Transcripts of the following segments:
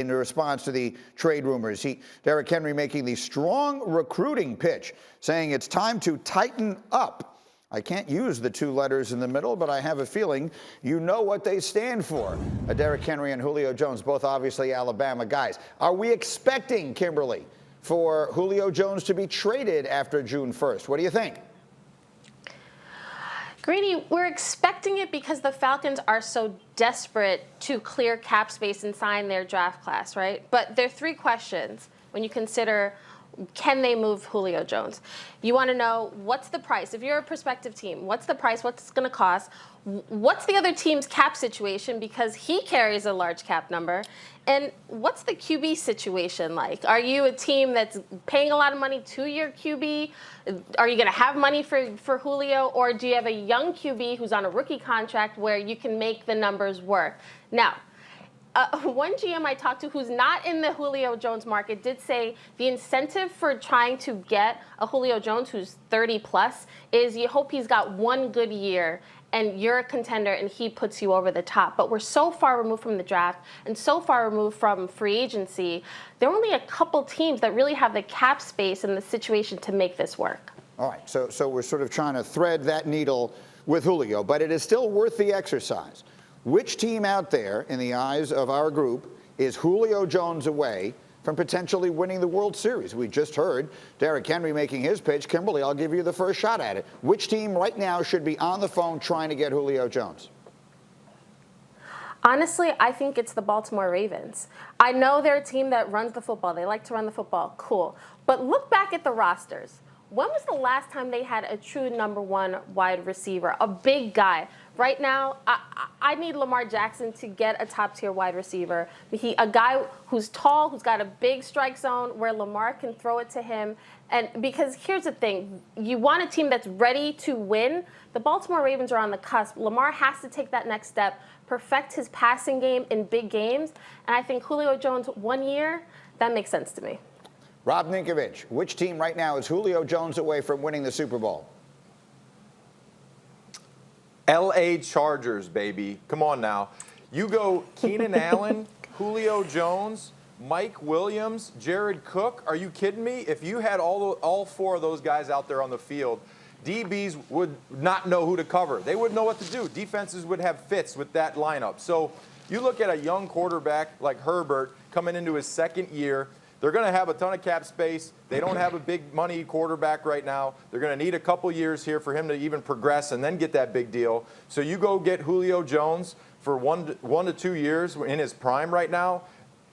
in response to the trade rumors. Derrick Henry making the strong recruiting pitch, saying it's time to tighten up. I can't use the two letters in the middle, but I have a feeling you know what they stand for. Derrick Henry and Julio Jones, both obviously Alabama guys. Are we expecting, Kimberley, for Julio Jones to be traded after June 1st? What do you think? Greeny, we're expecting it because the Falcons are so desperate to clear cap space and sign their draft class, right? But there are three questions when you consider, can they move Julio Jones? You want to know, what's the price? If you're a prospective team, what's the price? What's it going to cost? What's the other team's cap situation, because he carries a large cap number? And what's the QB situation like? Are you a team that's paying a lot of money to your QB? Are you going to have money for Julio? Or do you have a young QB who's on a rookie contract where you can make the numbers work? Now, one GM I talked to who's not in the Julio Jones market did say the incentive for trying to get a Julio Jones who's 30 plus is you hope he's got one good year and you're a contender and he puts you over the top. But we're so far removed from the draft and so far removed from free agency, there are only a couple teams that really have the cap space and the situation to make this work. All right, so we're sort of trying to thread that needle with Julio, but it is still worth the exercise. Which team out there, in the eyes of our group, is Julio Jones away from potentially winning the World Series? We just heard Derrick Henry making his pitch. Kimberley, I'll give you the first shot at it. Which team right now should be on the phone trying to get Julio Jones? Honestly, I think it's the Baltimore Ravens. I know they're a team that runs the football. They like to run the football. Cool. But look back at the rosters. When was the last time they had a true number one wide receiver, a big guy? Right now, I need Lamar Jackson to get a top-tier wide receiver. A guy who's tall, who's got a big strike zone where Lamar can throw it to him. And because here's the thing, you want a team that's ready to win. The Baltimore Ravens are on the cusp. Lamar has to take that next step, perfect his passing game in big games. And I think Julio Jones 1 year, that makes sense to me. Rob Ninkovich, which team right now is Julio Jones away from winning the Super Bowl? L.A. Chargers, baby. Come on now. You go Keenan Allen, Julio Jones, Mike Williams, Jared Cook. Are you kidding me? If you had all four of those guys out there on the field, DBs would not know who to cover. They wouldn't know what to do. Defenses would have fits with that lineup. So you look at a young quarterback like Herbert coming into his second year. They're going to have a ton of cap space. They don't have a big money quarterback right now. They're going to need a couple years here for him to even progress and then get that big deal. So you go get Julio Jones for one to 2 years in his prime right now.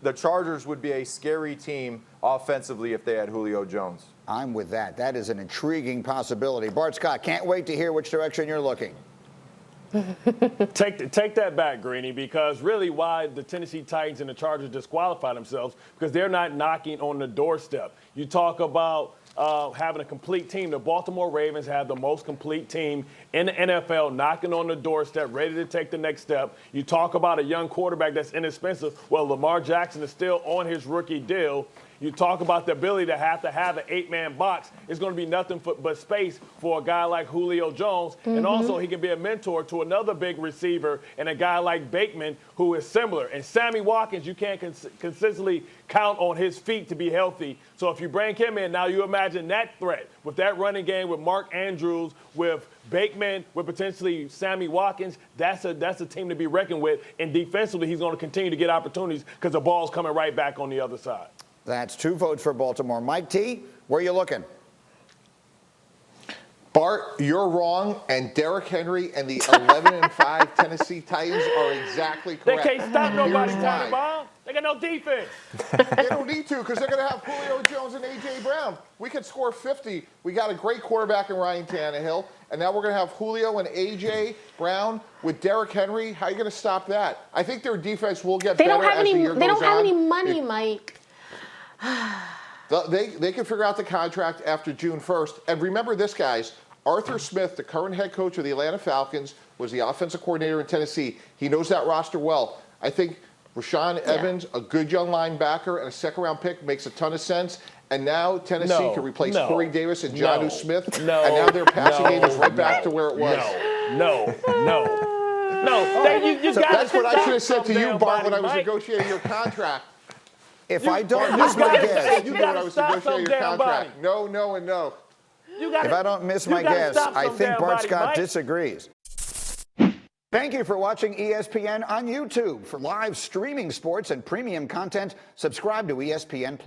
The Chargers would be a scary team offensively if they had Julio Jones. I'm with that. That is an intriguing possibility. Bart Scott, can't wait to hear which direction you're looking. Take that back, Greeny, because really why the Tennessee Titans and the Chargers disqualify themselves, because they're not knocking on the doorstep. You talk about having a complete team. The Baltimore Ravens have the most complete team in the NFL, knocking on the doorstep, ready to take the next step. You talk about a young quarterback that's inexpensive. Well, Lamar Jackson is still on his rookie deal. You talk about the ability to have an 8-man box. It's going to be nothing but space for a guy like Julio Jones. Mm-hmm. And also he can be a mentor to another big receiver and a guy like Bateman who is similar. And Sammy Watkins, you can't consistently count on his feet to be healthy. So if you bring him in, now you imagine that threat with that running game with Mark Andrews, with Bateman, with potentially Sammy Watkins. That's a team to be reckoned with. And defensively, he's going to continue to get opportunities because the ball's coming right back on the other side. That's 2 votes for Baltimore. Mike T., where are you looking? Bart, you're wrong, and Derrick Henry and the 11-5 Tennessee Titans are exactly correct. They can't stop nobody, Tannenbaum. They got no defense. They don't need to because they're going to have Julio Jones and A.J. Brown. We could score 50. We got a great quarterback in Ryan Tannehill, and now we're going to have Julio and A.J. Brown with Derrick Henry. How are you going to stop that? I think their defense will get better as the year goes on. They don't have any money, Mike. They can figure out the contract after June 1st. And remember this, guys. Arthur Smith, the current head coach of the Atlanta Falcons, was the offensive coordinator in Tennessee. He knows that roster well. I think Rashaan Evans, a good young linebacker, and a second-round pick makes a ton of sense. And now Tennessee can replace Corey Davis and Jonnu Smith. And now their passing game is right back to where it was. No. So that's what I should have said to you, Bart, when I was negotiating your contract. If I don't miss my gotta guess, You You knew when I gotta was stop negotiating your some damn contract. body. No, no, and no. You gotta, if I don't miss you my gotta guess, stop I some think damn Bart body, Scott Mike. disagrees. Thank you for watching ESPN on YouTube. For live streaming sports and premium content, subscribe to ESPN+.